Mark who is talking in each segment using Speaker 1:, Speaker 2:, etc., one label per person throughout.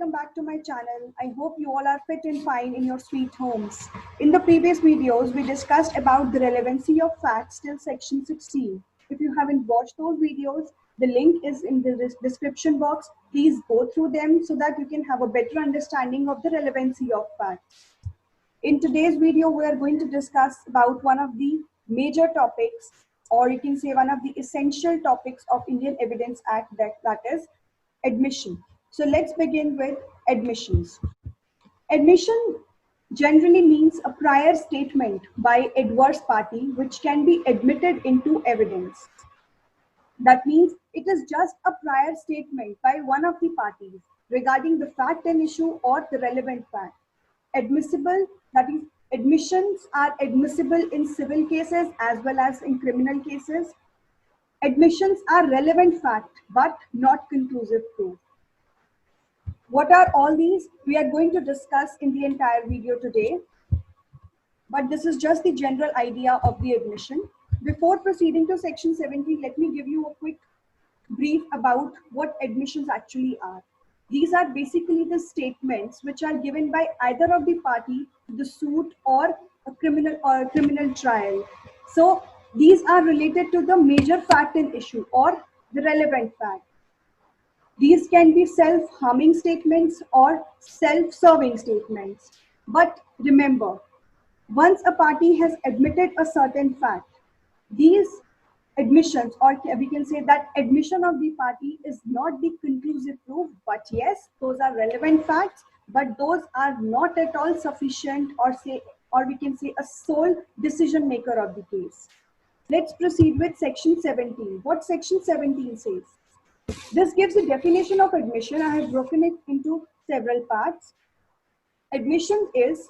Speaker 1: welcome back to my channel. I hope you all are fit and fine in your sweet homes. In the previous videos, we discussed about the relevancy of facts till section 16. If you haven't watched those videos, the link is in the description box. Please go through them so that you can have a better understanding of the relevancy of facts. In today's video, we are going to discuss about one of the major topics, or you can say one of the essential topics of Indian Evidence Act, that is admission. So let's begin with admissions. Admission generally means a prior statement by adverse party which can be admitted into evidence. That means it is just a prior statement by one of the parties regarding the fact and issue or the relevant fact. Admissible, that is, admissions are admissible in civil cases as well as in criminal cases. Admissions are relevant fact but not conclusive proof. What are all these? We are going to discuss in the entire video today, but this is just the general idea of the admission. Before proceeding to section 17, let me give you a quick brief about what admissions actually are. These are basically the statements which are given by either of the party to the suit or a criminal trial. So these are related to the major fact and issue or the relevant fact. These can be self-harming statements or self-serving statements. But remember, once a party has admitted a certain fact, these admissions, or we can say that admission of the party is not the conclusive proof, but yes, those are relevant facts, but those are not at all sufficient or we can say a sole decision maker of the case. Let's proceed with section 17. What section 17 says? This gives a definition of admission. I have broken it into several parts. Admission is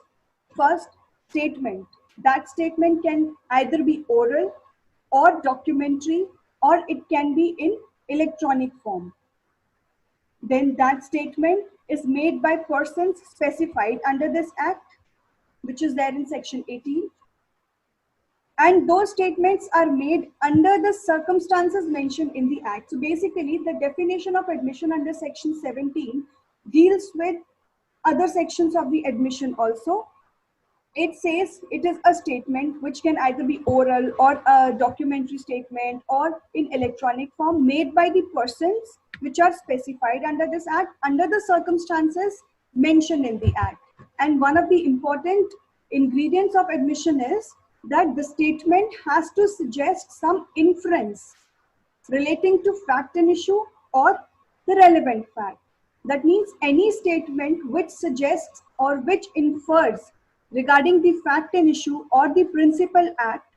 Speaker 1: first statement. That statement can either be oral or documentary, or it can be in electronic form. Then that statement is made by persons specified under this act, which is there in section 18. And those statements are made under the circumstances mentioned in the act. So basically, the definition of admission under section 17 deals with other sections of the admission also. It says it is a statement which can either be oral or a documentary statement or in electronic form made by the persons which are specified under this act under the circumstances mentioned in the act. And one of the important ingredients of admission is that the statement has to suggest some inference relating to fact and issue or the relevant fact. That means any statement which suggests or which infers regarding the fact and issue or the principal act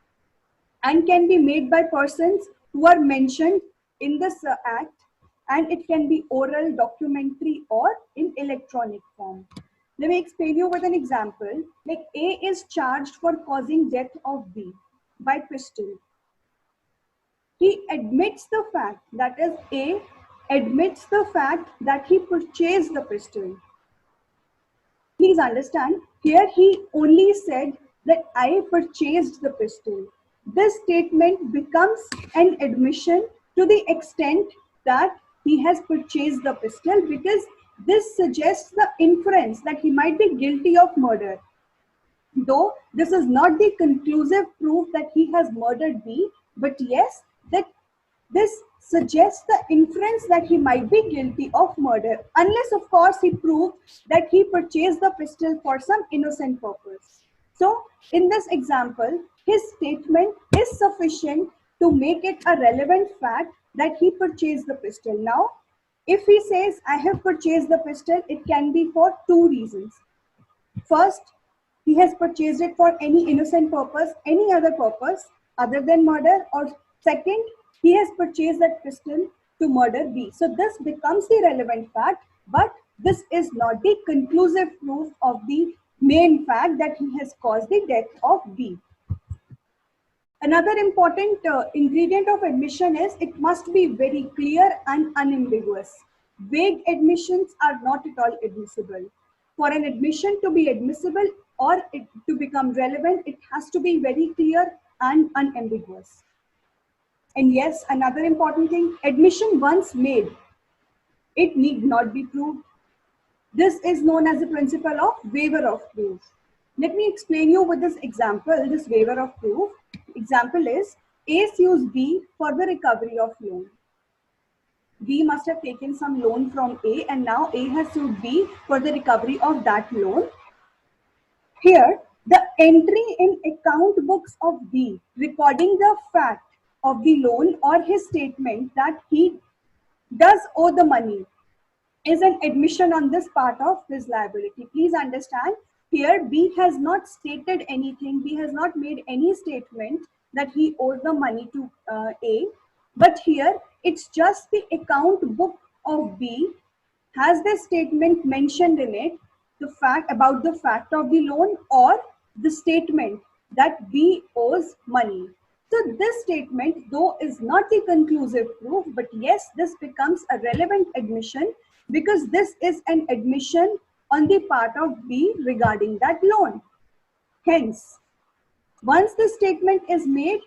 Speaker 1: and can be made by persons who are mentioned in this act, and it can be oral, documentary or in electronic form. Let me explain you with an example. Like A is charged for causing death of B by pistol. He admits the fact, that is A admits the fact that he purchased the pistol. Please understand, here he only said that I purchased the pistol. This statement becomes an admission to the extent that he has purchased the pistol, because this suggests the inference that he might be guilty of murder. Though this is not the conclusive proof that he has murdered B, but yes, that this suggests the inference that he might be guilty of murder, unless of course he proved that he purchased the pistol for some innocent purpose. So in this example, his statement is sufficient to make it a relevant fact that he purchased the pistol. Now, if he says, I have purchased the pistol, it can be for two reasons. First, he has purchased it for any innocent purpose, any other purpose other than murder, or second, he has purchased that pistol to murder B. So this becomes the relevant fact, but this is not the conclusive proof of the main fact that he has caused the death of B. Another important ingredient of admission is it must be very clear and unambiguous. Vague admissions are not at all admissible. For an admission to be admissible or it to become relevant, it has to be very clear and unambiguous. And yes, another important thing, admission once made, it need not be proved. This is known as the principle of waiver of proof. Let me explain you with this example, this waiver of proof. Example is A sues B for the recovery of loan. B must have taken some loan from A and now A has sued B for the recovery of that loan. Here, the entry in account books of B recording the fact of the loan or his statement that he does owe the money is an admission on this part of his liability. Please understand, here B has not stated anything, B has not made any statement that he owes the money to A, but here it's just the account book of B has the statement mentioned in it, the fact about the fact of the loan or the statement that B owes money. So this statement, though, is not the conclusive proof, but yes, this becomes a relevant admission because this is an admission on the part of B regarding that loan. Hence, once the statement is made,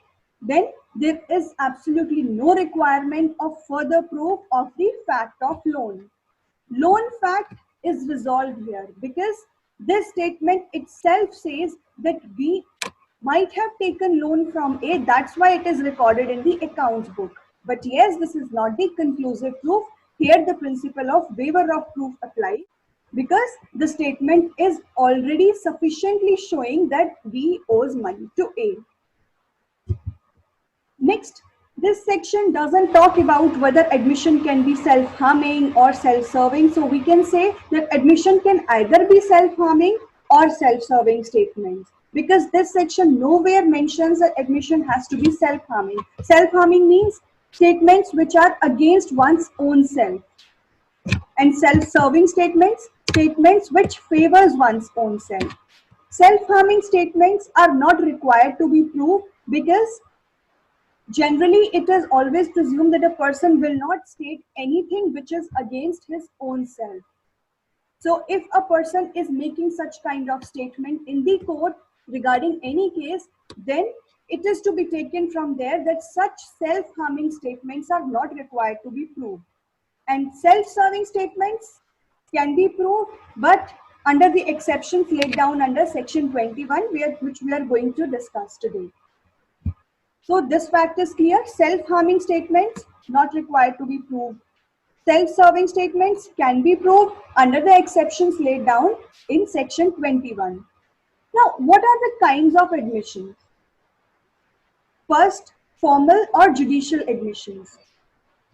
Speaker 1: then there is absolutely no requirement of further proof of the fact of loan. Loan fact is resolved here because this statement itself says that B might have taken loan from A. That's why it is recorded in the accounts book. But yes, this is not the conclusive proof. Here the principle of waiver of proof applies because the statement is already sufficiently showing that B owes money to A. Next, this section doesn't talk about whether admission can be self-harming or self-serving. So we can say that admission can either be self-harming or self-serving statements because this section nowhere mentions that admission has to be self-harming. Self-harming means statements which are against one's own self, and self-serving statements, statements which favors one's own self. Self-harming statements are not required to be proved because generally, it is always presumed that a person will not state anything which is against his own self. So if a person is making such kind of statement in the court regarding any case, then it is to be taken from there that such self-harming statements are not required to be proved. And self-serving statements can be proved, but under the exceptions laid down under section 21, which we are going to discuss today. So this fact is clear. Self-harming statements not required to be proved. Self-serving statements can be proved under the exceptions laid down in section 21. Now, what are the kinds of admissions? First, formal or judicial admissions.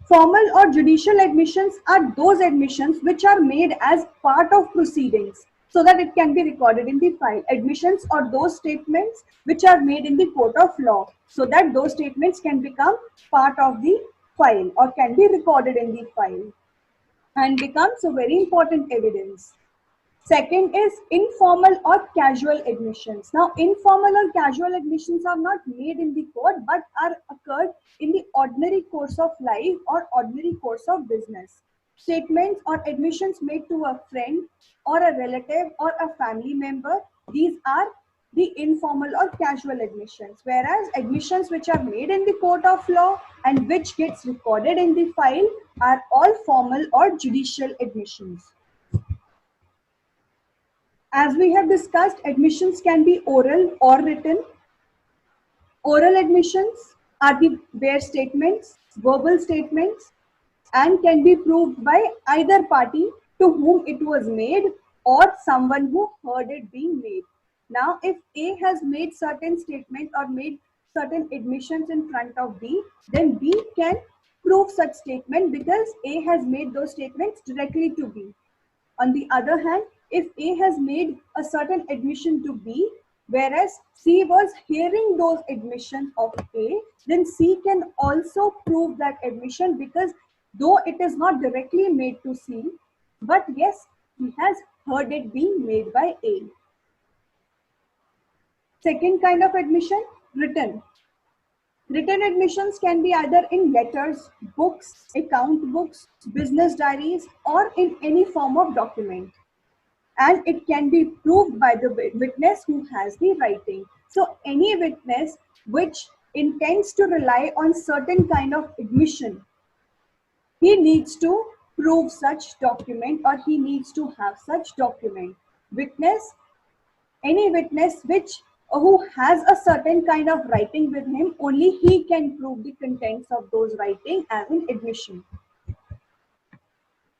Speaker 1: Formal or judicial admissions are those admissions which are made as part of proceedings so that it can be recorded in the file. Admissions are those statements which are made in the court of law so that those statements can become part of the file or can be recorded in the file and becomes a very important evidence. Second is informal or casual admissions. Now, informal or casual admissions are not made in the court but are occurred in the ordinary course of life or ordinary course of business. Statements or admissions made to a friend or a relative or a family member, these are the informal or casual admissions, whereas admissions which are made in the court of law and which gets recorded in the file are all formal or judicial admissions. As we have discussed, admissions can be oral or written. Oral admissions are the bare statements, verbal statements, and can be proved by either party to whom it was made or someone who heard it being made. Now, if A has made certain statements or made certain admissions in front of B, then B can prove such statement because A has made those statements directly to B. On the other hand, if A has made a certain admission to B, whereas C was hearing those admissions of A, then C can also prove that admission because though it is not directly made to C, but yes, he has heard it being made by A. Second kind of admission, written. Written admissions can be either in letters, books, account books, business diaries, or in any form of document. And it can be proved by the witness who has the writing. So any witness which intends to rely on certain kind of admission, he needs to prove such document, or he needs to have such document. Witness, any witness who has a certain kind of writing with him, only he can prove the contents of those writing as an admission.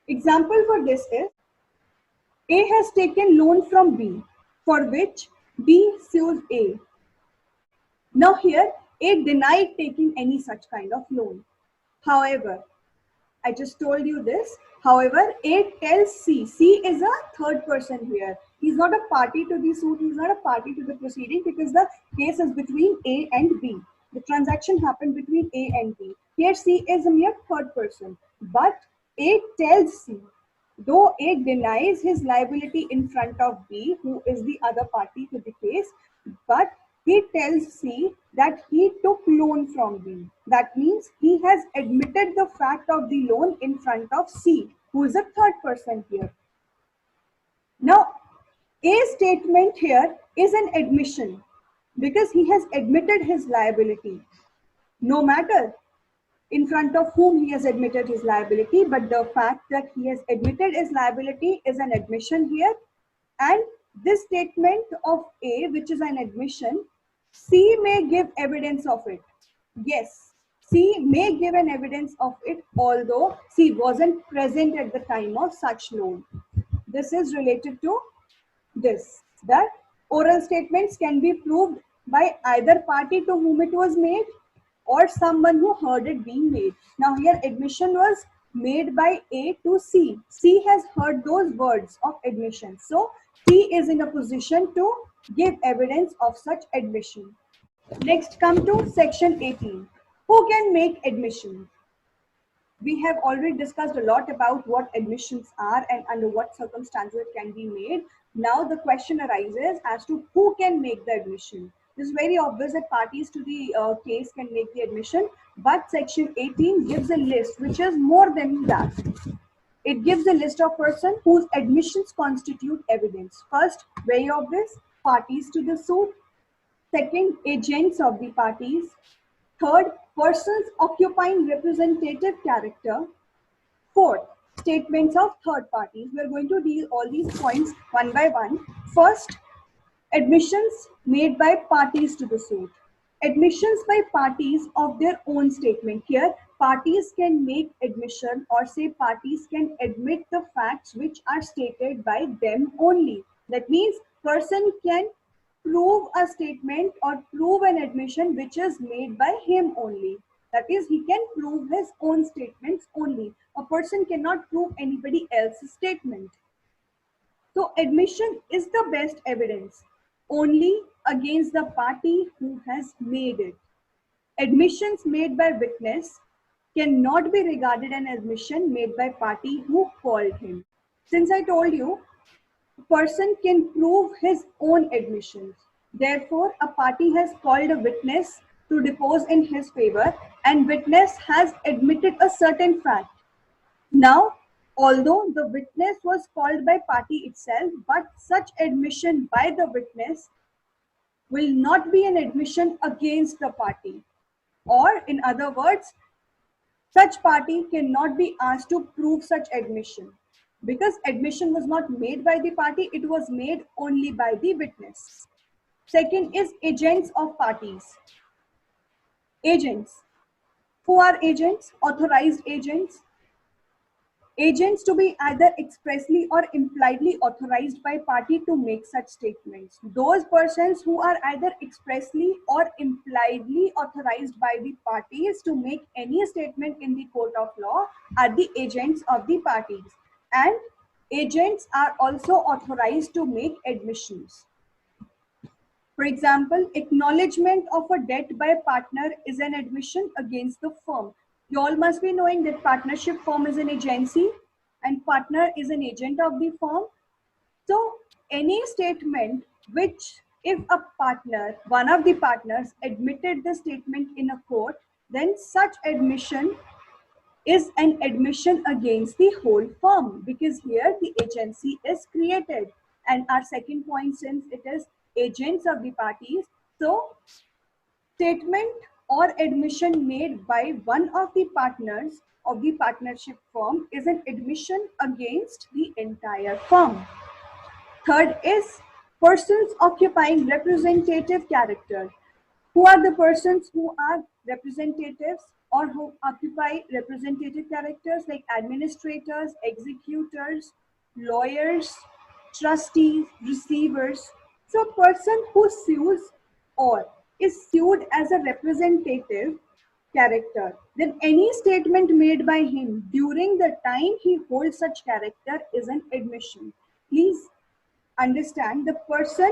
Speaker 1: Example for this is, A has taken loan from B, for which B sues A. Now here, A denied taking any such kind of loan. However, I just told you this. However, A tells C. C is a third person here. He's not a party to the suit. He's not a party to the proceeding, because the case is between A and B. The transaction happened between A and B. Here C is a mere third person. But A tells C, though A denies his liability in front of B, who is the other party to the case, but he tells C that he took loan from B. That means he has admitted the fact of the loan in front of C, who is a third person here. Now, A's statement here is an admission, because he has admitted his liability. No matter in front of whom he has admitted his liability, but the fact that he has admitted his liability is an admission here. And this statement of A, which is an admission, C may give evidence of it. Yes, C may give an evidence of it, although C wasn't present at the time of such loan. This is related to this, that oral statements can be proved by either party to whom it was made, or someone who heard it being made. Now here admission was made by A to C. C has heard those words of admission. So C is in a position to give evidence of such admission. Next, come to section 18. Who can make admissions? We have already discussed a lot about what admissions are and under what circumstances it can be made. Now the question arises as to who can make the admission. It is very obvious that parties to the case can make the admission, but section 18 gives a list which is more than that. It gives a list of persons whose admissions constitute evidence. First, very obvious, parties to the suit. Second, agents of the parties. Third, persons occupying representative character. Fourth, statements of third parties. We are going to deal all these points one by one. First, admissions made by parties to the suit. Admissions by parties of their own statement. Here, parties can make admission, or say parties can admit the facts which are stated by them only. That means person can prove a statement or prove an admission which is made by him only. That is, he can prove his own statements only. A person cannot prove anybody else's statement. So admission is the best evidence only against the party who has made it. Admissions made by witness cannot be regarded an admission made by party who called him. Since I told you, a person can prove his own admissions. Therefore, a party has called a witness to depose in his favor, and witness has admitted a certain fact. Now, although the witness was called by party itself, but such admission by the witness will not be an admission against the party. Or in other words, such party cannot be asked to prove such admission, because admission was not made by the party, it was made only by the witness. Second is agents of parties. Agents. Who are agents? Authorized agents. Agents to be either expressly or impliedly authorized by party to make such statements. Those persons who are either expressly or impliedly authorized by the parties to make any statement in the court of law are the agents of the parties. And agents are also authorized to make admissions. For example, acknowledgement of a debt by a partner is an admission against the firm. You all must be knowing that partnership firm is an agency and partner is an agent of the firm. So any statement which, if a partner, one of the partners admitted the statement in a court, then such admission is an admission against the whole firm, because here the agency is created. And our second point, since it is agents of the parties, so statement or admission made by one of the partners of the partnership firm is an admission against the entire firm. Third is persons occupying representative character. Who are the persons who are representatives or who occupy representative characters like administrators, executors, lawyers, trustees, receivers? So a person who sues or is sued as a representative character, then any statement made by him during the time he holds such character is an admission. Please understand the person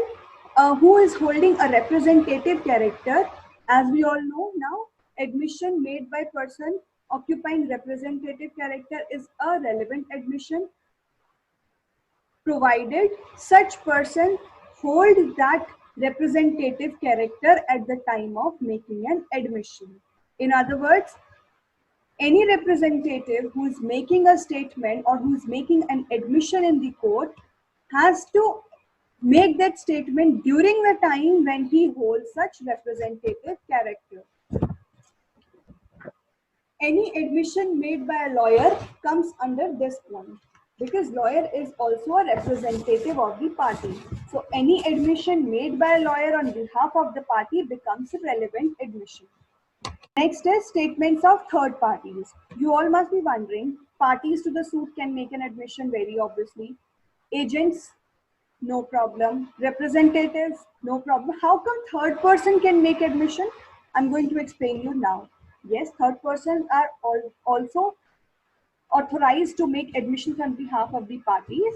Speaker 1: who is holding a representative character, as we all know now, admission made by person occupying representative character is a relevant admission, provided such person hold that representative character at the time of making an admission. In other words, any representative who is making a statement or who is making an admission in the court has to make that statement during the time when he holds such representative character. Any admission made by a lawyer comes under this point because lawyer is also a representative of the party. So any admission made by a lawyer on behalf of the party becomes a relevant admission. Next is statements of third parties. You all must be wondering, parties to the suit can make an admission very obviously. Agents, no problem. Representatives, no problem. How come third person can make admission? I'm going to explain you now. Yes, third persons are also authorized to make admissions on behalf of the parties.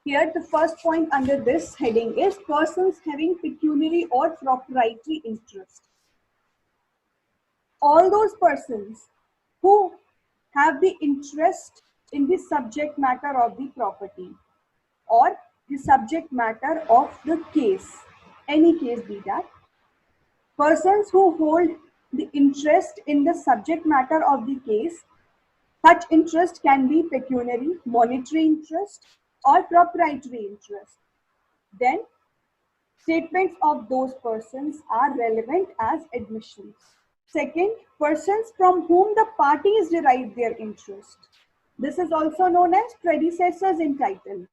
Speaker 1: Here, the first point under this heading is persons having pecuniary or proprietary interest. All those persons who have the interest in the subject matter of the property or the subject matter of the case, any case be that, persons who hold the interest in the subject matter of the case, such interest can be pecuniary, monetary interest, or proprietary interest. Then, statements of those persons are relevant as admissions. Second, persons from whom the parties derive their interest. This is also known as predecessors in title.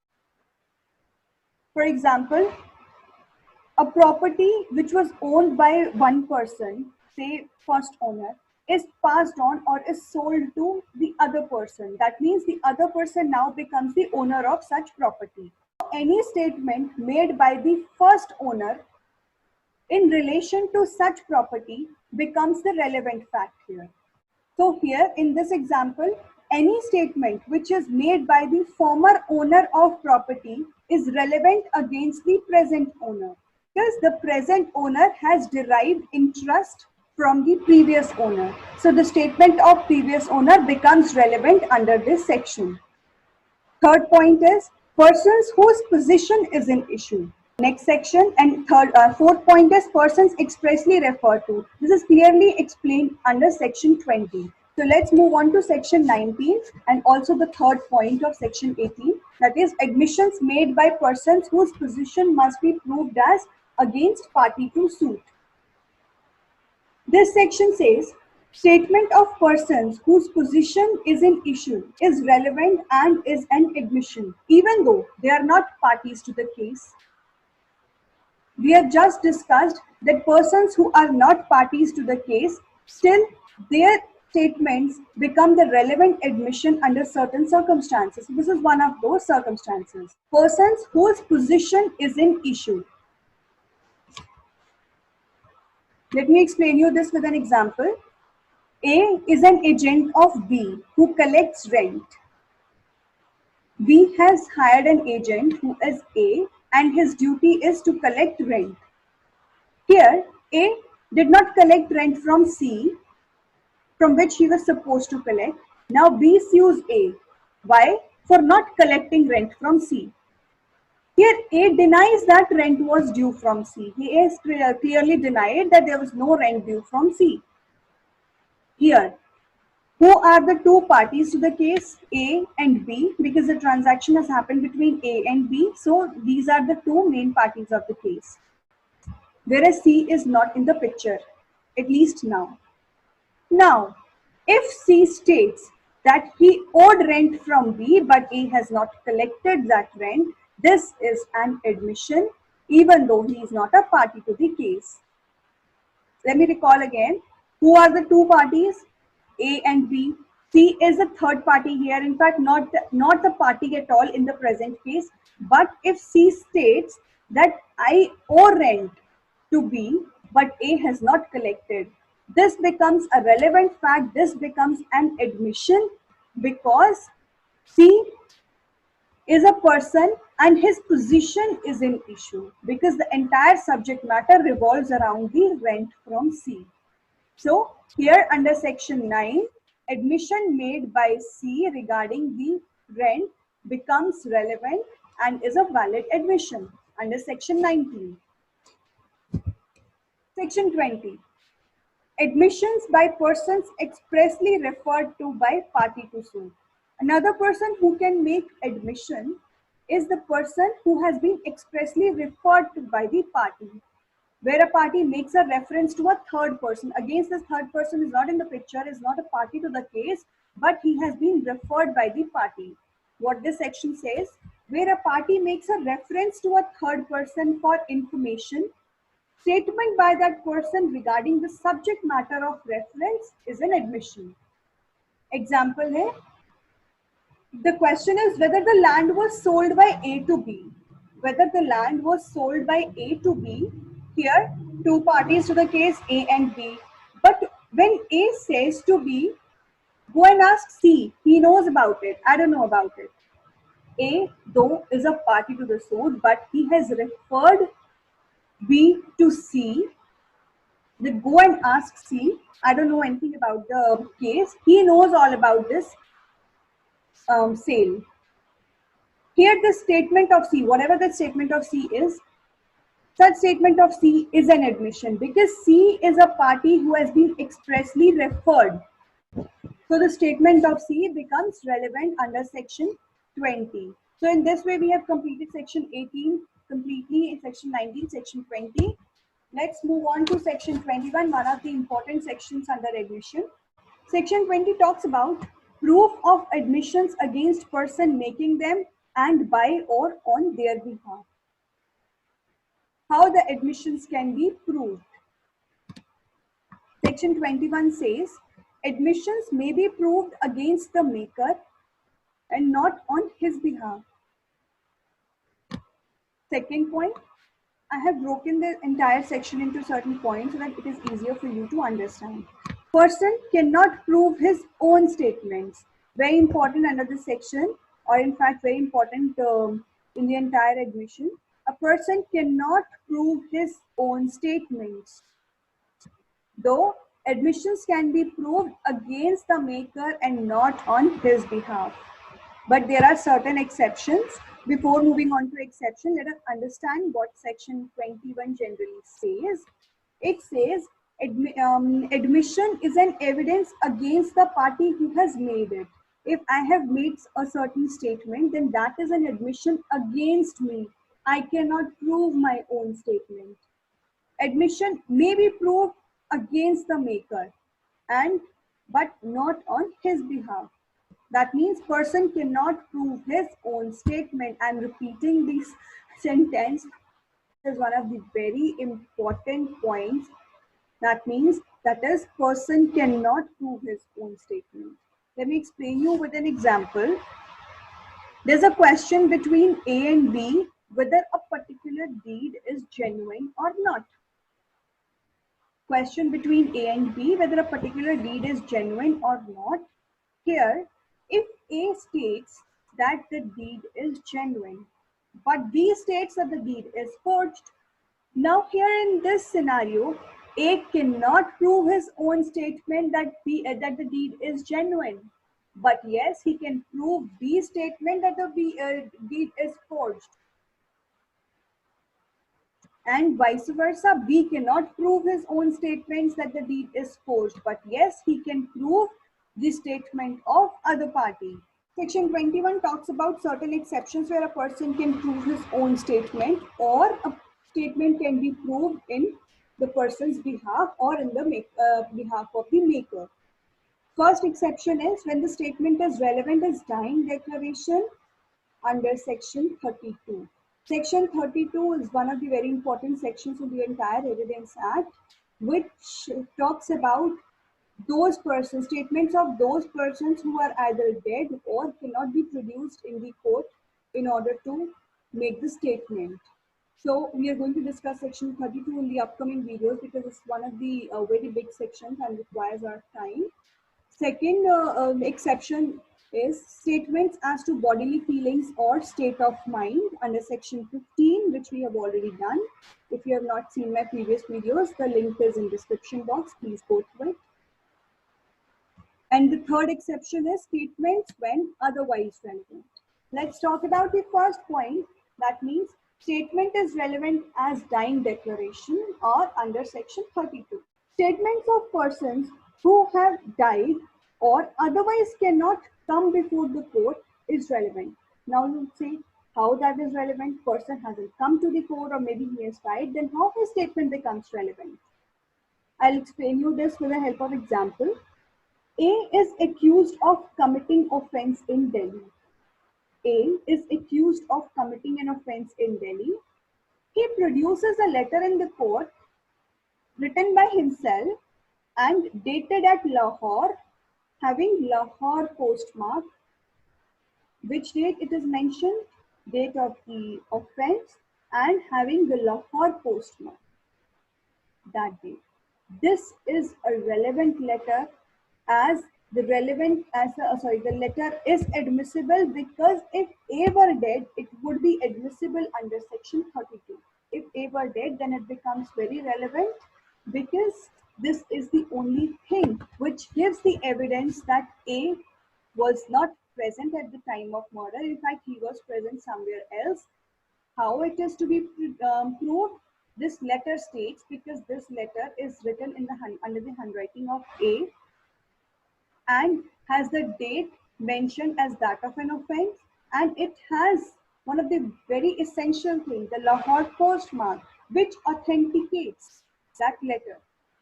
Speaker 1: For example, a property which was owned by one person, say first owner, is passed on or is sold to the other person. That means the other person now becomes the owner of such property. Any statement made by the first owner in relation to such property becomes the relevant fact here. So here in this example, any statement which is made by the former owner of property is relevant against the present owner because the present owner has derived interest from the previous owner. So the statement of previous owner becomes relevant under this section. Third point is persons whose position is in issue. Next section and fourth point is persons expressly referred to. This is clearly explained under section 20. So let's move on to section 19 and also the third point of section 18, that is admissions made by persons whose position must be proved as against party to suit. This section says statement of persons whose position is in issue is relevant and is an admission even though they are not parties to the case. We have just discussed that persons who are not parties to the case, still their statements become the relevant admission under certain circumstances. This is one of those circumstances. Persons whose position is in issue. Let me explain you this with an example. A is an agent of B who collects rent. B has hired an agent who is A and his duty is to collect rent. Here, A did not collect rent from C, from which he was supposed to collect. Now B sues A. Why? For not collecting rent from C. Here A denies that rent was due from C. He has clearly denied that there was no rent due from C. Here, who are the two parties to the case? A and B, because the transaction has happened between A and B. So these are the two main parties of the case. Whereas C is not in the picture. at least now. Now, if C states that he owed rent from B but A has not collected that rent, this is an admission even though he is not a party to the case. Let me recall again. Who are the two parties? A and B. C is a third party here. In fact, not the party at all in the present case. But if C states that I owe rent to B, but A has not collected, this becomes a relevant fact. This becomes an admission because C is a person and his position is an issue because the entire subject matter revolves around the rent from C. So here under section 9, admission made by C regarding the rent becomes relevant and is a valid admission under section 19. Section 20. Admissions by persons expressly referred to by party to suit. Another person who can make admission is the person who has been expressly referred to by the party, where a party makes a reference to a third person. Against this third person is not in the picture, is not a party to the case, but he has been referred by the party. What this section says, where a party makes a reference to a third person for information, statement by that person regarding the subject matter of reference is an admission. Example है, the question is whether the land was sold by A to B. Whether the land was sold by A to B, here two parties to the case A and B. But when A says to B, go and ask C, he knows about it, I don't know about it. A though is a party to the suit, but he has referred B to C. Then go and ask C, I don't know anything about the case, he knows all about this sale. Here the statement of C, whatever the statement of C is, such statement of C is an admission because C is a party who has been expressly referred. So the statement of C becomes relevant under section 20. So in this way we have completed section 18 completely, in section 19, section 20. Let's move on to section 21, one of the important sections under admission. Section 20 talks about proof of admissions against person making them and by or on their behalf. How the admissions can be proved. Section 21 says, admissions may be proved against the maker and not on his behalf. Second point, I have broken the entire section into certain points so that it is easier for you to understand. Person cannot prove his own statements. Very important under this section, or in fact very important in the entire admission. A person cannot prove his own statements. Though admissions can be proved against the maker and not on his behalf. But there are certain exceptions. Before moving on to exception, let us understand what section 21 generally says. It says admission is an evidence against the party who has made it. If I have made a certain statement, then that is an admission against me. I cannot prove my own statement. Admission may be proved against the maker but not on his behalf. That means person cannot prove his own statement. I'm repeating this sentence. This is one of the very important points. That means that is person cannot prove his own statement. Let me explain you with an example. There's a question between A and B whether a particular deed is genuine or not. Question between A and B whether a particular deed is genuine or not. Here, if A states that the deed is genuine, but B states that the deed is forged, now here in this scenario, A cannot prove his own statement that the deed is genuine. But yes, he can prove B's statement that the deed is forged. And vice versa, B cannot prove his own statements that the deed is forged. But yes, he can prove the statement of other party. Section 21 talks about certain exceptions where a person can prove his own statement or a statement can be proved in the person's behalf or in the behalf of the maker. First exception is when the statement is relevant as dying declaration under section 32. Section 32 is one of the very important sections of the entire Evidence Act, which talks about those persons, statements of those persons who are either dead or cannot be produced in the court in order to make the statement. So we are going to discuss section 32 in the upcoming videos because it's one of the very big sections and requires our time. Second exception is statements as to bodily feelings or state of mind under section 15, which we have already done. If you have not seen my previous videos, the link is in description box. Please go to it. And the third exception is statements when otherwise relevant. Let's talk about the first point. That means statement is relevant as dying declaration or under section 32. Statements of persons who have died or otherwise cannot come before the court is relevant. Now you say how that is relevant. Person hasn't come to the court or maybe he has died, then how his statement becomes relevant? I'll explain you this with the help of example. A is accused of committing offense in Delhi. A is accused of committing an offense in Delhi. He produces a letter in the court written by himself and dated at Lahore, having Lahore postmark. Which date it is mentioned? Date of the offense and having the Lahore postmark. That date. This is a relevant letter as the letter is admissible because if A were dead, it would be admissible under section 32. If A were dead, then it becomes very relevant because this is the only thing which gives the evidence that A was not present at the time of murder. In fact, he was present somewhere else. How it is to be proved? This letter states, because this letter is written in under the handwriting of A and has the date mentioned as that of an offense, and it has one of the very essential things, the Lahore postmark, which authenticates that letter.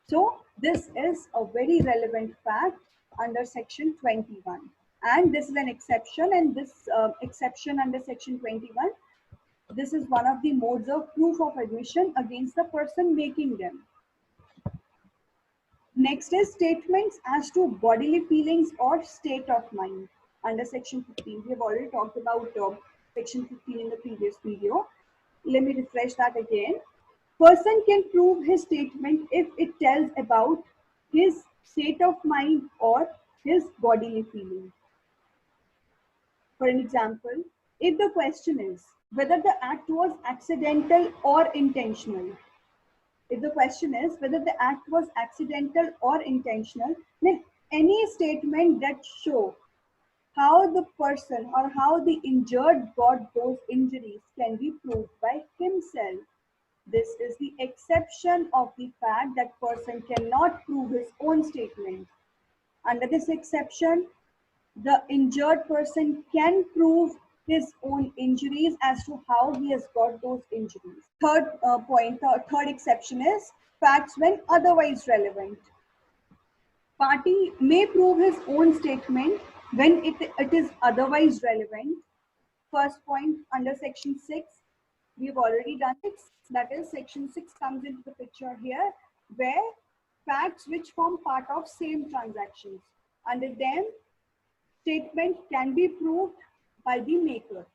Speaker 1: So this is a very relevant fact under section 21, and this is an exception, and this exception under section 21, this is one of the modes of proof of admission against the person making them. Next is statements as to bodily feelings or state of mind under section 15. We have already talked about section 15 in the previous video. Let me refresh that again. Person can prove his statement if it tells about his state of mind or his bodily feeling. For an example, if the question is whether the act was accidental or intentional, if the question is whether the act was accidental or intentional, then any statement that show how the person or how the injured got those injuries can be proved by himself. This is the exception of the fact that person cannot prove his own statement. Under this exception, the injured person can prove his own injuries as to how he has got those injuries. Third third exception is facts when otherwise relevant. Party may prove his own statement when it is otherwise relevant. First point under section 6, we've already done it. That is, section 6 comes into the picture here, where facts which form part of same transactions. Under them, statement can be proved by the maker.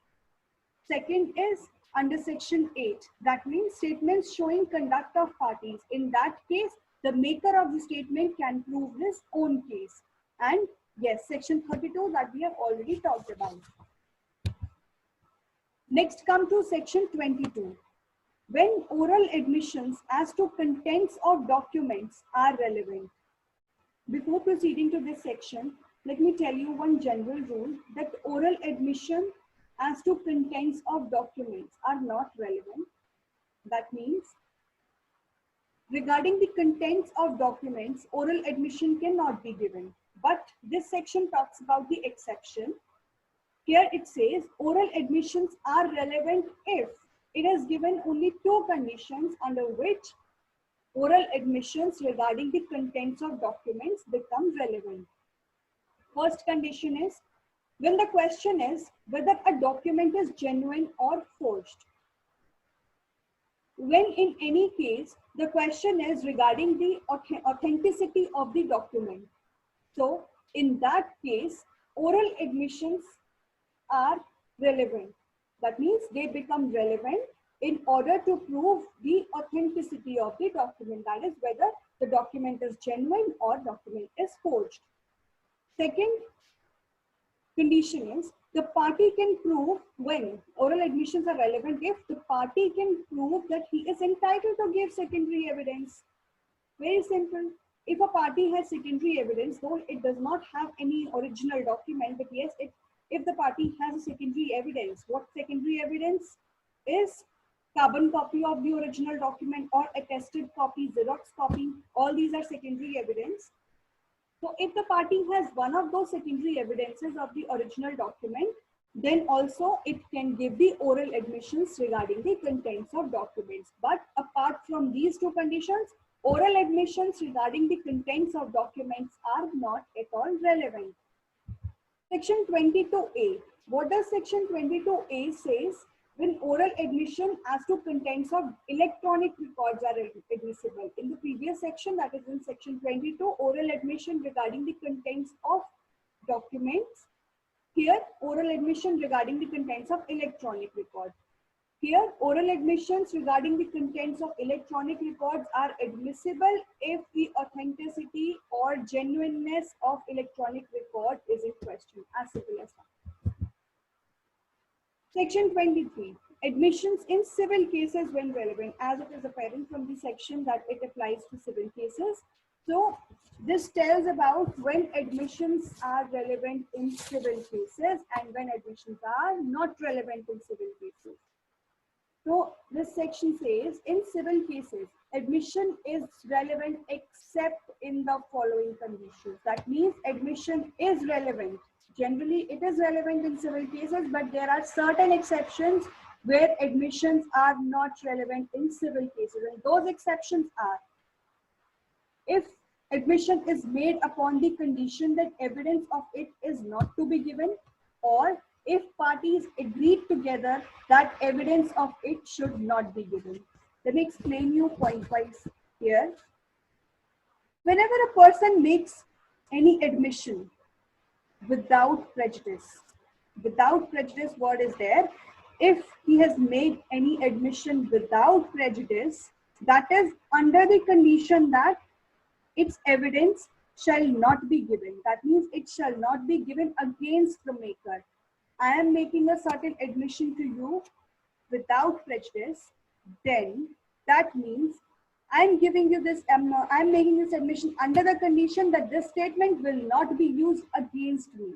Speaker 1: Second is under section 8. That means statements showing conduct of parties. In that case, the maker of the statement can prove his own case. And yes, section 32 that we have already talked about. Next come to section 22. When oral admissions as to contents of documents are relevant. Before proceeding to this section, let me tell you one general rule that oral admission as to contents of documents are not relevant. That means regarding the contents of documents, oral admission cannot be given. But this section talks about the exception. Here it says oral admissions are relevant if it is given only two conditions under which oral admissions regarding the contents of documents become relevant. First condition is when the question is whether a document is genuine or forged. When in any case, the question is regarding the authenticity of the document. So in that case, oral admissions are relevant. That means they become relevant in order to prove the authenticity of the document. That is whether the document is genuine or document is forged. Second condition is the party can prove when oral admissions are relevant if the party can prove that he is entitled to give secondary evidence. Very simple. If a party has secondary evidence, though it does not have any original document, but yes, if the party has a secondary evidence, what secondary evidence is? Carbon copy of the original document or attested copy, Xerox copy, all these are secondary evidence. So if the party has one of those secondary evidences of the original document, then also it can give the oral admissions regarding the contents of documents. But apart from these two conditions, oral admissions regarding the contents of documents are not at all relevant. Section 22A. What does Section 22A says? When oral admission as to contents of electronic records are admissible. In the previous section, that is in Section 22, oral admission regarding the contents of documents. Here, oral admission regarding the contents of electronic records. Here, oral admissions regarding the contents of electronic records are admissible if the authenticity or genuineness of electronic record is in question. As simple as that. Section 23. Admissions in civil cases when relevant, as it is apparent from the section that it applies to civil cases. So this tells about when admissions are relevant in civil cases and when admissions are not relevant in civil cases. So this section says in civil cases, admission is relevant except in the following conditions. That means admission is relevant. Generally, it is relevant in civil cases, but there are certain exceptions where admissions are not relevant in civil cases. And those exceptions are if admission is made upon the condition that evidence of it is not to be given, or if parties agreed together that evidence of it should not be given. Let me explain you point-wise here. Whenever a person makes any admission without prejudice word is there. If he has made any admission without prejudice, that is under the condition that its evidence shall not be given. That means it shall not be given against the maker. I am making a certain admission to you without prejudice, then that means I'm giving you this, I'm making this admission under the condition that this statement will not be used against me.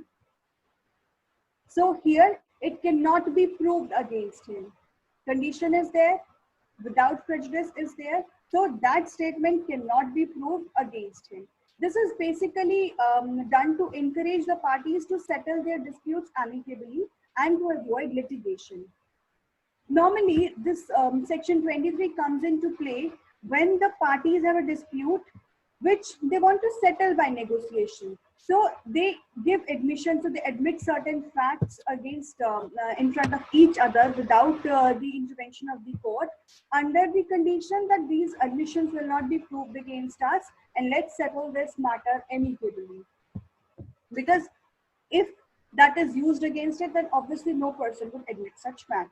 Speaker 1: So here it cannot be proved against him. Condition is there, without prejudice is there, so that statement cannot be proved against him. This is basically done to encourage the parties to settle their disputes amicably and to avoid litigation. Normally, this section 23 comes into play when the parties have a dispute which they want to settle by negotiation. So they give admission, so they admit certain facts against in front of each other without the intervention of the court, under the condition that these admissions will not be proved against us, and let's settle this matter amicably. Because if that is used against it, then obviously no person would admit such fact.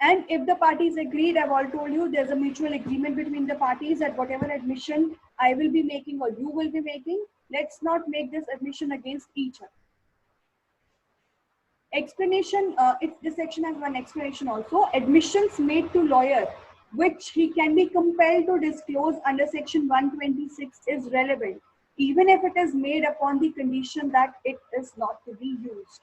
Speaker 1: And if the parties agreed, I've all told you, there's a mutual agreement between the parties that whatever admission I will be making or you will be making, let's not make this admission against each other. Explanation, this section has one explanation also. Admissions made to lawyer, which he can be compelled to disclose under section 126 is relevant, even if it is made upon the condition that it is not to be used.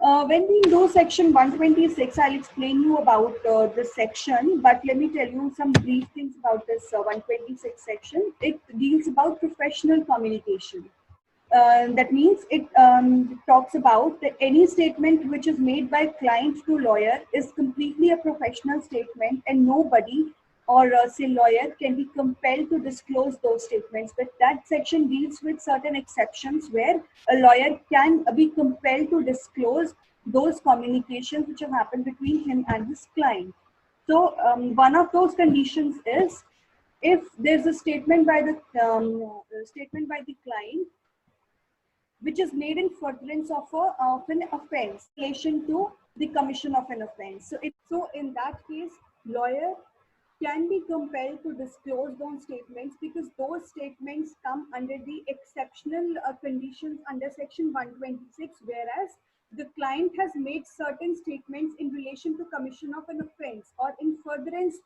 Speaker 1: When we do section 126, I'll explain you about this section, but let me tell you some brief things about this 126 section. It deals about professional communication. That means it talks about that any statement which is made by client to lawyer is completely a professional statement, and nobody or say lawyer can be compelled to disclose those statements, but that section deals with certain exceptions where a lawyer can be compelled to disclose those communications which have happened between him and his client. So one of those conditions is if there's a statement by the client which is made in furtherance of an offense in relation to the commission of an offense. So in that case, lawyer can be compelled to disclose those statements because those statements come under the exceptional conditions under section 126, whereas the client has made certain statements in relation to commission of an offense or in furtherance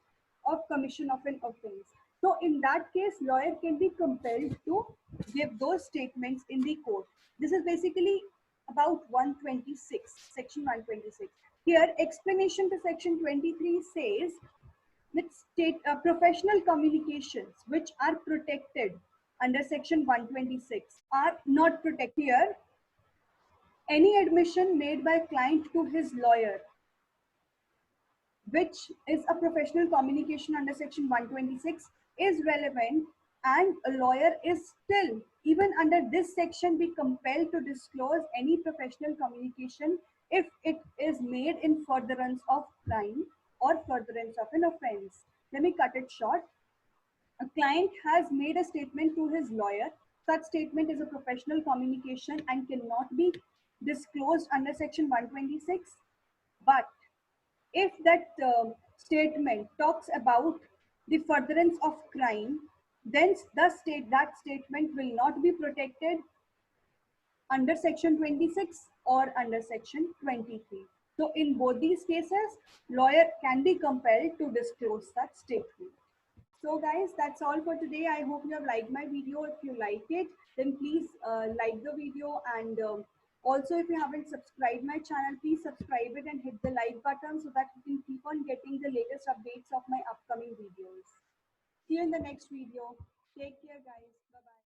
Speaker 1: of commission of an offense. So in that case, lawyer can be compelled to give those statements in the court. This is basically about 126, section 126. Here, explanation to section 23 says that professional communications which are protected under section 126 are not protected. Here, any admission made by client to his lawyer, which is a professional communication under section 126, is relevant, and a lawyer is still, even under this section, be compelled to disclose any professional communication if it is made in furtherance of crime or furtherance of an offense. Let me cut it short. A client has made a statement to his lawyer. Such statement is a professional communication and cannot be disclosed under section 126. But if that statement talks about the furtherance of crime, then that statement will not be protected under section 26 or under section 23. So in both these cases, lawyer can be compelled to disclose such statement. So guys, that's all for today. I hope you have liked my video. If you liked it, then please like the video, and also if you haven't subscribed my channel, please subscribe it and hit the like button so that you can keep on getting the latest updates of my upcoming videos. See you in the next video. Take care guys. Bye bye.